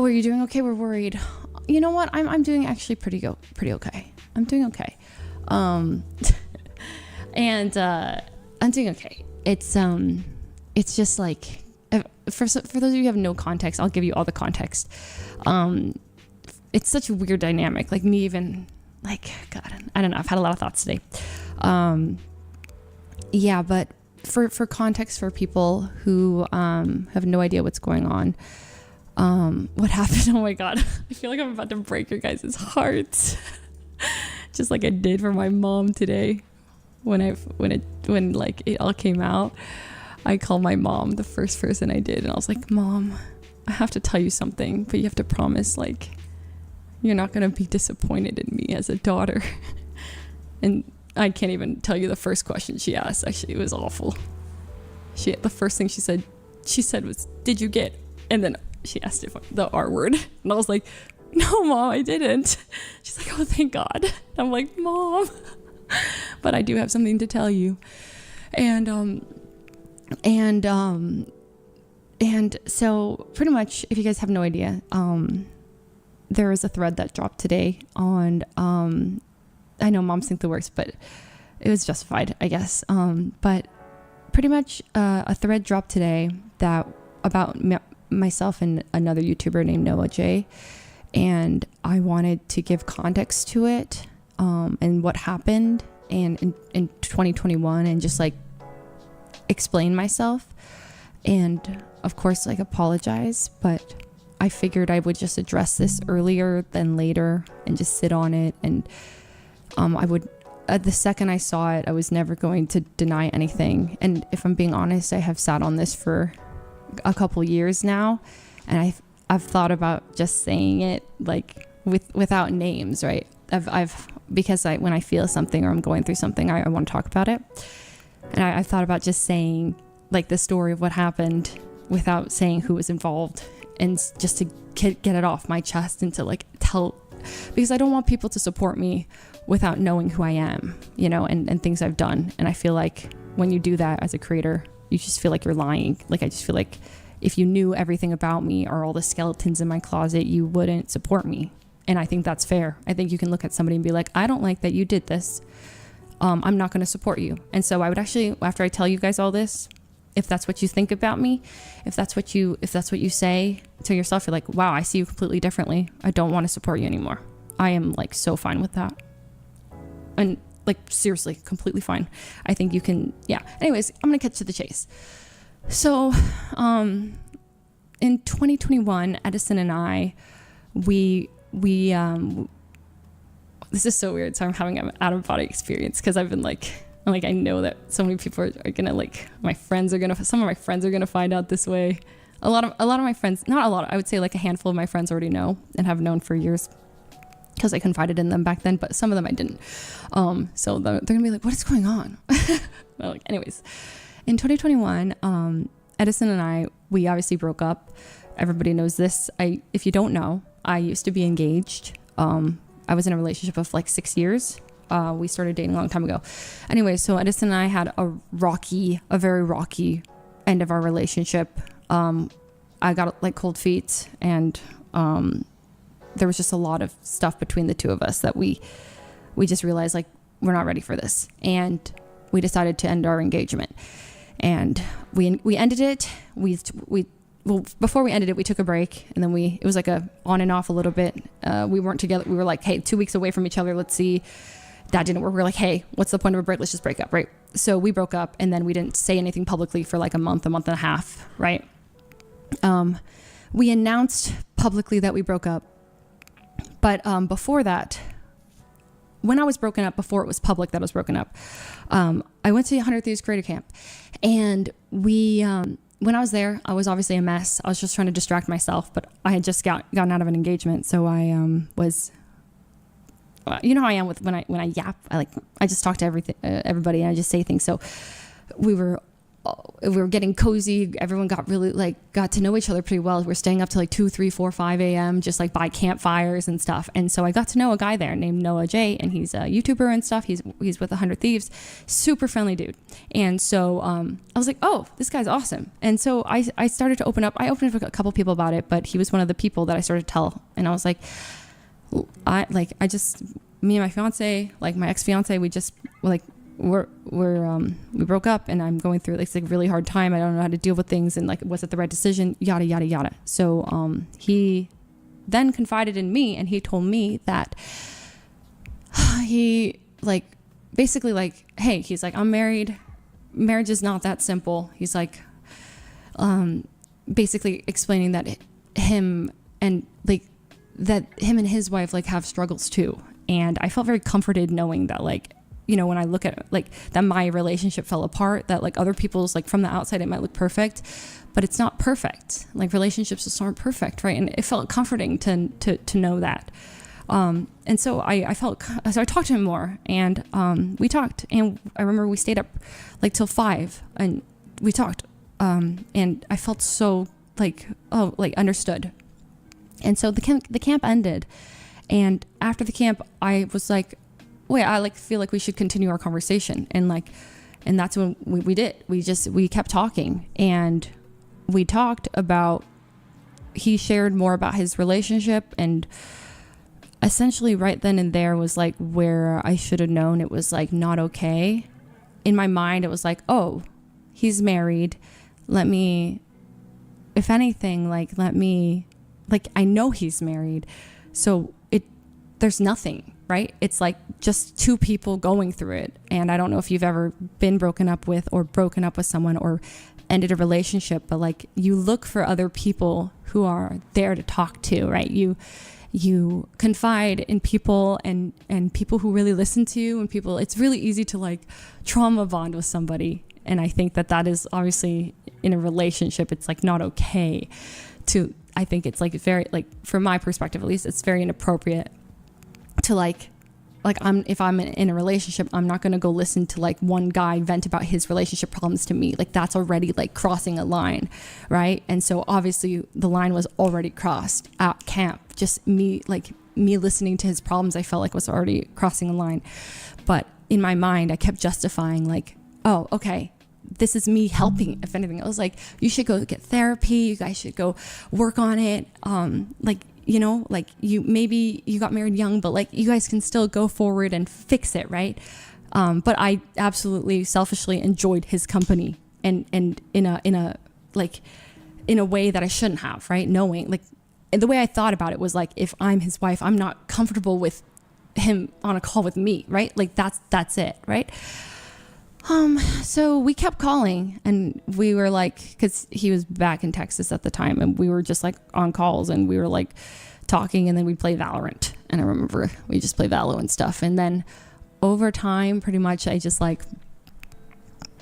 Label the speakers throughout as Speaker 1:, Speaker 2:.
Speaker 1: are you doing okay? We're worried. You know what? I'm doing actually pretty okay. I'm doing okay. And I'm doing okay. It's just like, for those of you who have no context, I'll give you all the context. It's such a weird dynamic. Like me even, like, God, I don't know. I've had a lot of thoughts today. Yeah, but for context for people who have no idea what's going on, what happened? Oh my God, I feel like I'm about to break your guys' hearts, just like I did for my mom today. When it all came out, I called my mom, the first person I did, and I was like, Mom, I have to tell you something, but you have to promise, like, you're not gonna be disappointed in me as a daughter. And I can't even tell you the first question she asked. Actually, it was awful. The first thing she said was, "Did you get?" And then she asked if the R word, and I was like, "No, Mom, I didn't." She's like, "Oh, thank God." I'm like, "Mom, but I do have something to tell you." And so pretty much, if you guys have no idea, there was a thread that dropped today on, I know moms think the worst, but it was justified, I guess. But pretty much a thread dropped today that about myself and another YouTuber named Noah J. And I wanted to give context to it, and what happened and in 2021, and just like explain myself, and of course like apologize. But I figured I would just address this earlier than later and just sit on it. And I would, the second I saw it, I was never going to deny anything. And if I'm being honest, I have sat on this for a couple years now, and I've thought about just saying it like without names, right? Because when I feel something or I'm going through something, I want to talk about it. And I thought about just saying like the story of what happened without saying who was involved, and just to get it off my chest and to like tell, because I don't want people to support me without knowing who I am, you know, and things I've done. And I feel like when you do that as a creator, you just feel like you're lying. Like, I just feel like if you knew everything about me or all the skeletons in my closet, you wouldn't support me. And I think that's fair. I think you can look at somebody and be like, I don't like that you did this. I'm not going to support you. And so I would actually, after I tell you guys all this, if that's what you think about me, if that's what you say to yourself, you're like, wow, I see you completely differently, I don't want to support you anymore. I am like so fine with that. And like, seriously, completely fine. I think you can, yeah. Anyways, I'm going to cut to the chase. So, in 2021, Edison and I, we this is so weird. So I'm having an out of body experience, because I've been like, I know that so many people are gonna, like, some of my friends are gonna find out this way. A lot of my friends, not a lot, I would say like a handful of my friends already know and have known for years, because I confided in them back then, but some of them I didn't. So they're gonna be like, what is going on? Like, anyways, in 2021, Edison and I, we obviously broke up. Everybody knows this. If you don't know, I used to be engaged. I was in a relationship of like 6 years. We started dating a long time ago. Anyway, so Edison and I had a very rocky end of our relationship. I got like cold feet, and there was just a lot of stuff between the two of us that we just realized, like, we're not ready for this, and we decided to end our engagement. And we ended it. Well, before we ended it, we took a break, and then it was like a on and off a little bit. We weren't together. We were like, hey, 2 weeks away from each other. Let's see. That didn't work. We were like, hey, what's the point of a break? Let's just break up, right? So we broke up, and then we didn't say anything publicly for like a month and a half, right? We announced publicly that we broke up. But before that, when I was broken up, before it was public that I was broken up, I went to 100 Thieves Creator Camp, and when I was there, I was obviously a mess. I was just trying to distract myself, but I had just gotten out of an engagement, so I was, you know how I am with when I yap. I just talk to everybody, and I just say things. So we were we were getting cozy. Everyone got really got to know each other pretty well. We're staying up to like 2, 3, 4, 5 a.m. just like by campfires and stuff. And so I got to know a guy there named Noah J, and he's a YouTuber and stuff. He's with 100 Thieves, super friendly dude. And so I was like, oh, this guy's awesome. And so I started to open up. I opened up a couple people about it, but he was one of the people that I started to tell. And I was like, me and my fiance, like my ex-fiance, we just like we broke up, and I'm going through like a really hard time. I don't know how to deal with things, and like, was it the right decision? Yada, yada, yada. So he then confided in me, and he told me that he basically hey, he's like, I'm married. Marriage is not that simple. He's like, basically explaining that him and his wife have struggles too. And I felt very comforted knowing that when I look at that my relationship fell apart, that other people's from the outside it might look perfect, but it's not perfect. Relationships just aren't perfect, right? And it felt comforting to know that. And so I talked to him more, and we talked, and I remember we stayed up till 5, and we talked, and I felt so understood. And so the camp ended, and after the camp, I was like, wait, I feel like we should continue our conversation. And that's when we did. We kept talking, and we talked about, he shared more about his relationship, and essentially right then and there was where I should have known it was not okay. In my mind, it was oh, he's married. If anything, I know he's married. So there's nothing, right? It's just two people going through it. And I don't know if you've ever been broken up with someone or ended a relationship, but you look for other people who are there to talk to, right? You confide in people and people who really listen to you, and it's really easy to trauma bond with somebody. And I think that is obviously in a relationship, it's not okay to, I think it's very, from my perspective, at least, it's very inappropriate to if I'm in a relationship, I'm not going to go listen to one guy vent about his relationship problems to me. That's already crossing a line, right? And so obviously the line was already crossed at camp. Just me listening to his problems, I felt was already crossing a line. But in my mind, I kept justifying oh, okay, this is me helping. If anything, I was you should go get therapy. You guys should go work on it. You got married young, but you guys can still go forward and fix it, right? But I absolutely selfishly enjoyed his company, and in a way that I shouldn't have, right? Knowing the way I thought about it was if I'm his wife, I'm not comfortable with him on a call with me, right? That's it, right? So we kept calling, and we were because he was back in Texas at the time, and we were just on calls, and we were talking, and then we'd play Valorant. And I remember we just play Valo and stuff. And then over time, pretty much I just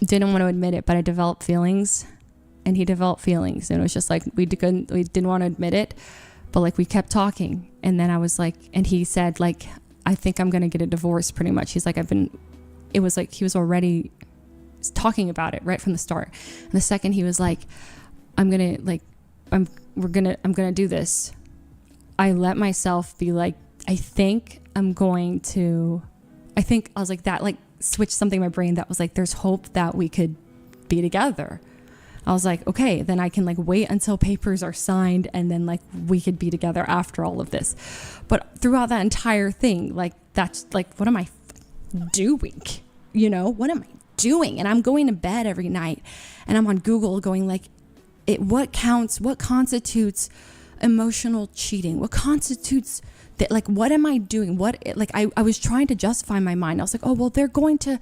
Speaker 1: didn't want to admit it, but I developed feelings, and he developed feelings. And it was just we didn't want to admit it, but we kept talking. And then I was and he said I think I'm going to get a divorce, pretty much. He's it was he was already talking about it right from the start. And the second he was I'm going to do this, I let myself be I think I was that switched something in my brain that was there's hope that we could be together. I was okay, then I can wait until papers are signed, and then we could be together after all of this. But throughout that entire thing, that's what am I doing? What am I doing? And I'm going to bed every night, and I'm on Google going what constitutes emotional cheating? What constitutes that? What am I doing? I was trying to justify my mind. I was oh, well, they're going to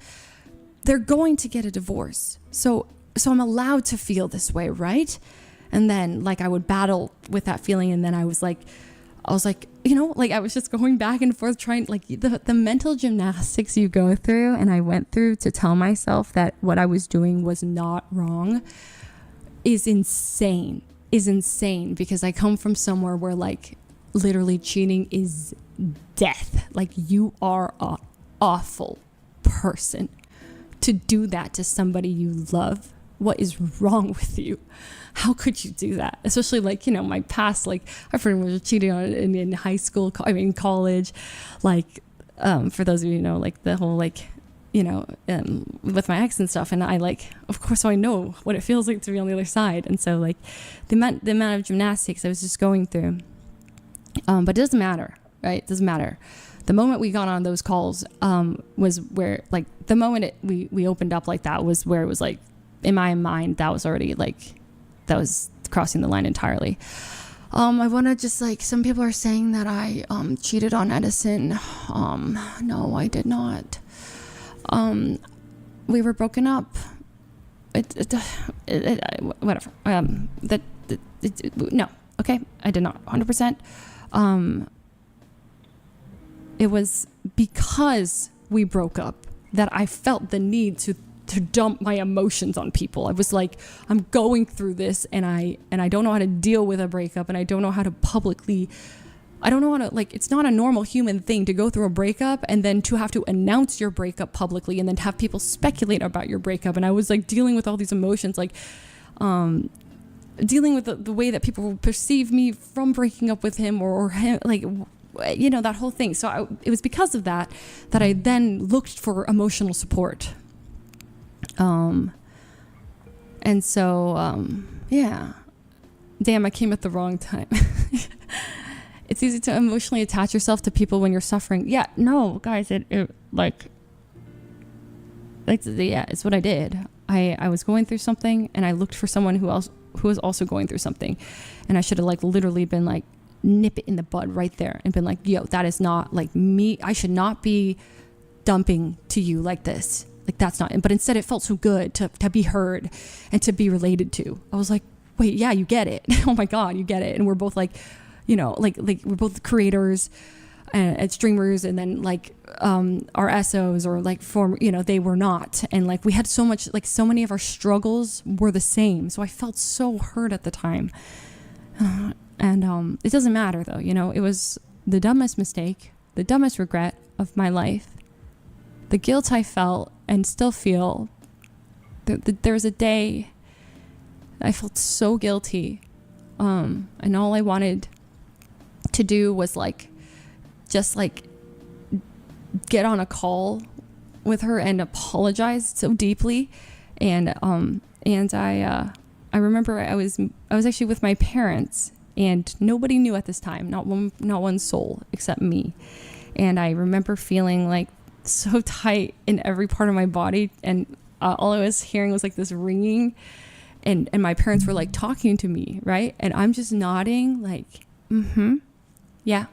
Speaker 1: get a divorce. So I'm allowed to feel this way, right? And then I would battle with that feeling, and then I was I was just going back and forth trying the mental gymnastics you go through, and I went through to tell myself that what I was doing was not wrong is insane because I come from somewhere where literally cheating is death. You are an awful person to do that to somebody you love what is wrong with you? How could you do that? Especially like, you know, my past, like my friend was cheating on in high school, college, like, for those of you who know, like the whole, like, you know, with my ex and stuff. And I like, of course, so I know what it feels like to be on the other side. And so like the amount of gymnastics I was just going through, but it doesn't matter, right? It doesn't matter. The moment we got on those calls, was where, like, the moment we opened up like that was where it was like, in my mind, that was already like, that was crossing the line entirely. I want to just, like, some people are saying that I cheated on Edison. No, I did not. We were broken up. Whatever. No. Okay. I did not. 100%. It was because we broke up that I felt the need to dump my emotions on people. I was like, I'm going through this and I don't know how to deal with a breakup, and I don't know how to publicly, I don't know how to, like, it's not a normal human thing to go through a breakup and then to have to announce your breakup publicly and then have people speculate about your breakup. And I was like dealing with all these emotions, like, dealing with the way that people perceive me from breaking up with him or him, like, you know, that whole thing. So it was because of that I then looked for emotional support. And so, yeah, damn, I came at the wrong time. It's easy to emotionally attach yourself to people when you're suffering. Yeah, no, guys, yeah, it's what I did. I was going through something and I looked for someone who was also going through something, and I should have, like, literally been like, nip it in the bud right there and been like, yo, that is not like me. I should not be dumping to you like this. Like, that's not, but instead it felt so good to be heard and to be related to. I was like, wait, yeah, you get it. Oh my God, you get it. And we're both like, you know, like we're both creators and streamers, and then like, our SOs or like you know, they were not. And like, we had so much, like, so many of our struggles were the same. So I felt so hurt at the time. And it doesn't matter though, you know, it was the dumbest mistake, the dumbest regret of my life. The guilt I felt and still feel, there was a day I felt so guilty. And all I wanted to do was like, just like get on a call with her and apologize so deeply. And I remember I was actually with my parents, and nobody knew at this time, not one soul except me. And I remember feeling like so tight in every part of my body, and all I was hearing was like this ringing, and my parents were like talking to me, right? And I'm just nodding like, yeah,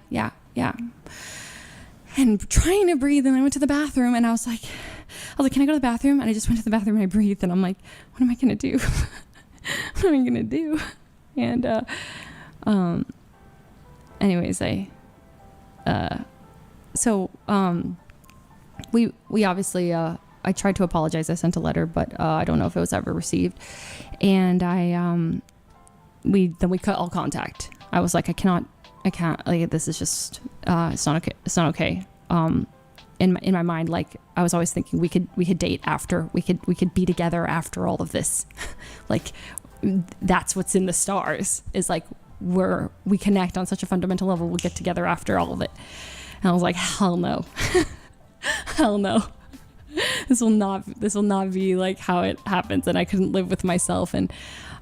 Speaker 1: and trying to breathe. And I went to the bathroom, and I was like, can I go to the bathroom? And I just went to the bathroom and I breathed, and I'm like, what am I gonna do? What am I gonna do? And anyways, we obviously, I tried to apologize. I sent a letter, but I don't know if it was ever received. And we cut all contact. I was like, I can't, like, this is just, it's not okay. It's not okay. In my mind, like, I was always thinking we could date after, we could be together after all of this. Like, that's what's in the stars, is like, we connect on such a fundamental level. We'll get together after all of it. And I was like, hell no. Hell no. This will not be like how it happens. And I couldn't live with myself. And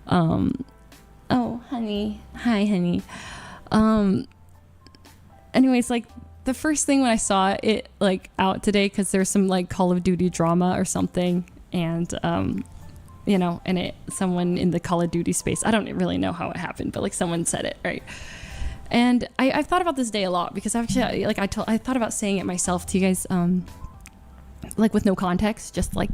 Speaker 1: oh, honey, hi, honey. Anyways, like, the first thing when I saw it, like, out today, because there's some like Call of Duty drama or something, and you know, and someone in the Call of Duty space, I don't really know how it happened, but like, someone said it, right? And I've thought about this day a lot, because actually, like, I thought about saying it myself to you guys, like, with no context, just like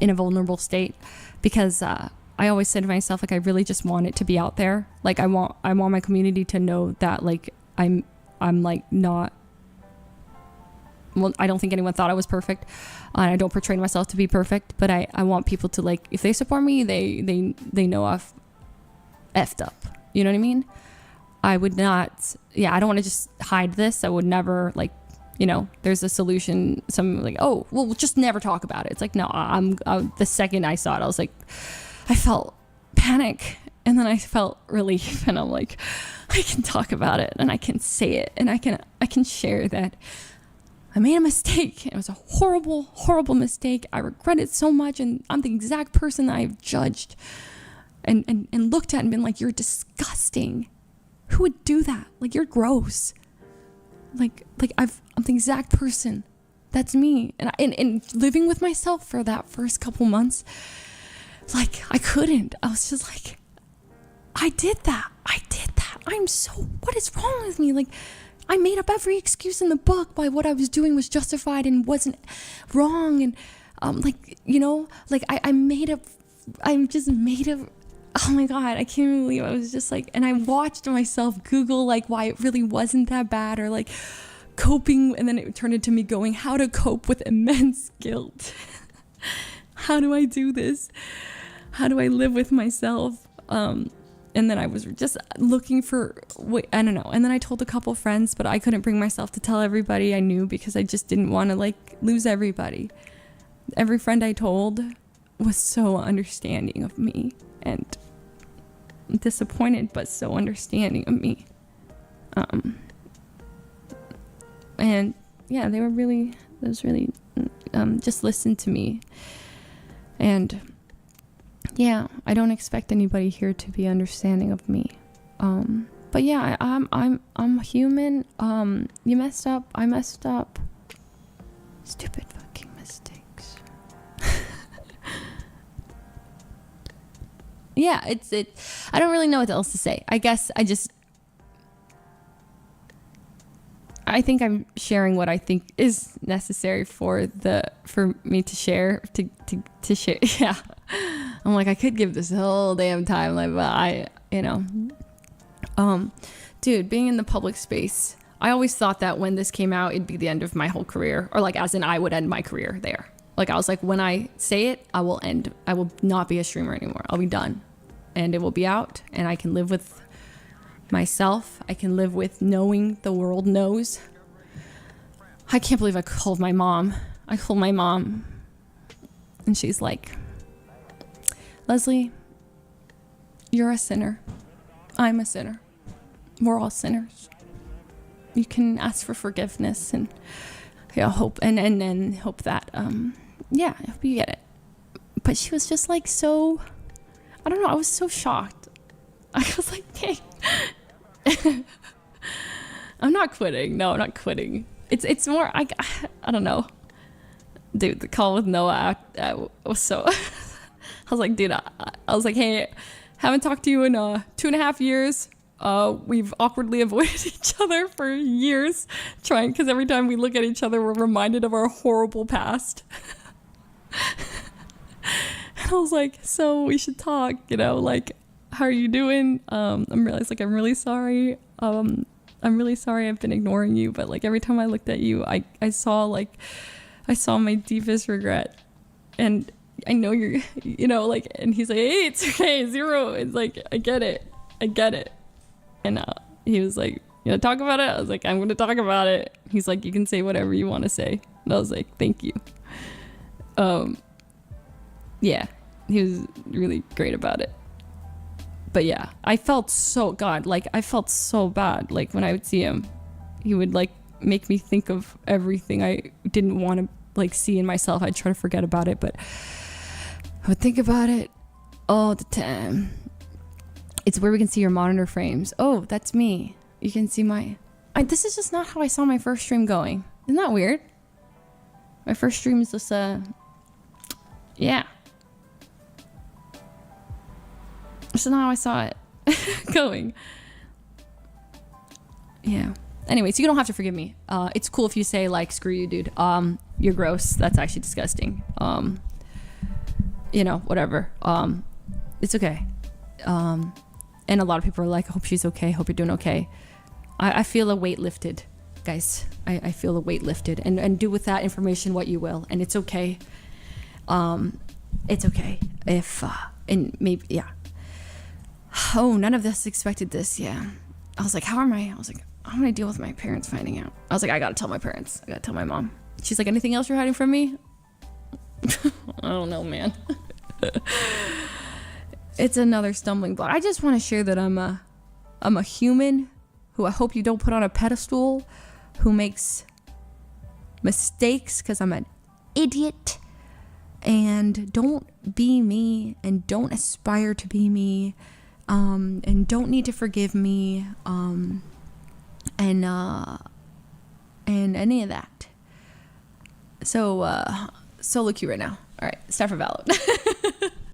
Speaker 1: in a vulnerable state, because I always said to myself, like, I really just want it to be out there. Like, I want my community to know that, like, I'm like, not, well, I don't think anyone thought I was perfect, and I don't portray myself to be perfect, but I want people to, like, if they support me, they know I've effed up. You know what I mean? I would not, I don't want to just hide this. I would never, like, you know, there's a solution. Some like, oh, well, we'll just never talk about it. It's like, no, the second I saw it, I was like, I felt panic, and then I felt relief, and I'm like, I can talk about it, and I can say it, and I can share that I made a mistake. It was a horrible, horrible mistake. I regret it so much, and I'm the exact person that I've judged and looked at and been like, you're disgusting. Who would do that? Like, you're gross. Like I'm the exact person. That's me. And living with myself for that first couple months, like, I couldn't. I was just like, I did that. What is wrong with me? Like, I made up every excuse in the book why what I was doing was justified and wasn't wrong. And, I'm just made up. Oh my God, I can't believe I was just like, and I watched myself Google like why it really wasn't that bad, or like coping, and then it turned into me going, how to cope with immense guilt. How do I do this? How do I live with myself? And then I was just looking for, I don't know. And then I told a couple friends, but I couldn't bring myself to tell everybody I knew because I just didn't want to like lose everybody. Every friend I told was so understanding of me and disappointed, but so understanding of me. And yeah, they were really, just listened to me. And yeah, I don't expect anybody here to be understanding of me. But yeah, I'm human. You messed up. I messed up. Stupid fucking mistakes. Yeah, I don't really know what else to say. I guess I think I'm sharing what I think is necessary for me to share, to share. Yeah. I'm like, I could give this whole damn time, like, but dude, being in the public space, I always thought that when this came out, it'd be the end of my whole career, or like, as in I would end my career there. Like, I was like, when I say it, I will not be a streamer anymore. I'll be done, and it will be out, and I can live with myself. I can live with knowing the world knows. I can't believe I called my mom. And she's like, Leslie, you're a sinner. I'm a sinner. We're all sinners. You can ask for forgiveness and hope and hope that I hope you get it. But she was just like, so, I don't know, I was so shocked. I was like, hey, I'm not quitting. No, I'm not quitting. It's more, I don't know. Dude, the call with Noah was so, I was like, dude, I was like, hey, haven't talked to you in 2.5 years. We've awkwardly avoided each other for years, because every time we look at each other, we're reminded of our horrible past. And I was like, so we should talk, like, how are you doing? I'm really sorry. I'm really sorry I've been ignoring you, but like every time I looked at you, I saw my deepest regret. And I know you're, and he's like, hey, it's okay, zero. It's like, I get it. And he was like, talk about it? I was like, I'm going to talk about it. He's like, you can say whatever you want to say. And I was like, thank you. Yeah, he was really great about it. But yeah, I felt so bad. Like when I would see him, he would like make me think of everything I didn't want to like see in myself. I'd try to forget about it, but I would think about it all the time. It's where we can see your monitor frames. Oh, that's me. You can see this is just not how I saw my first stream going. Isn't that weird? My first stream is just yeah. This is not how I saw it going. Yeah. Anyways, you don't have to forgive me. It's cool if you say like, screw you, dude. You're gross. That's actually disgusting. Whatever. It's okay. And a lot of people are like, I hope she's okay. Hope you're doing okay. I feel a weight lifted, guys. I feel a weight lifted, and do with that information what you will. And it's okay. It's okay if, and maybe, yeah. Oh, none of us expected this. Yeah. I was like, how am I? I was like, I'm going to deal with my parents finding out. I was like, I got to tell my parents. I got to tell my mom. She's like, anything else you're hiding from me? I don't know, man. it's another stumbling block. I just want to share that I'm a human who I hope you don't put on a pedestal, who makes mistakes because I'm an idiot. And don't be me, and don't aspire to be me, and don't need to forgive me, and any of that. So look you right now. All right, it's time for Valid.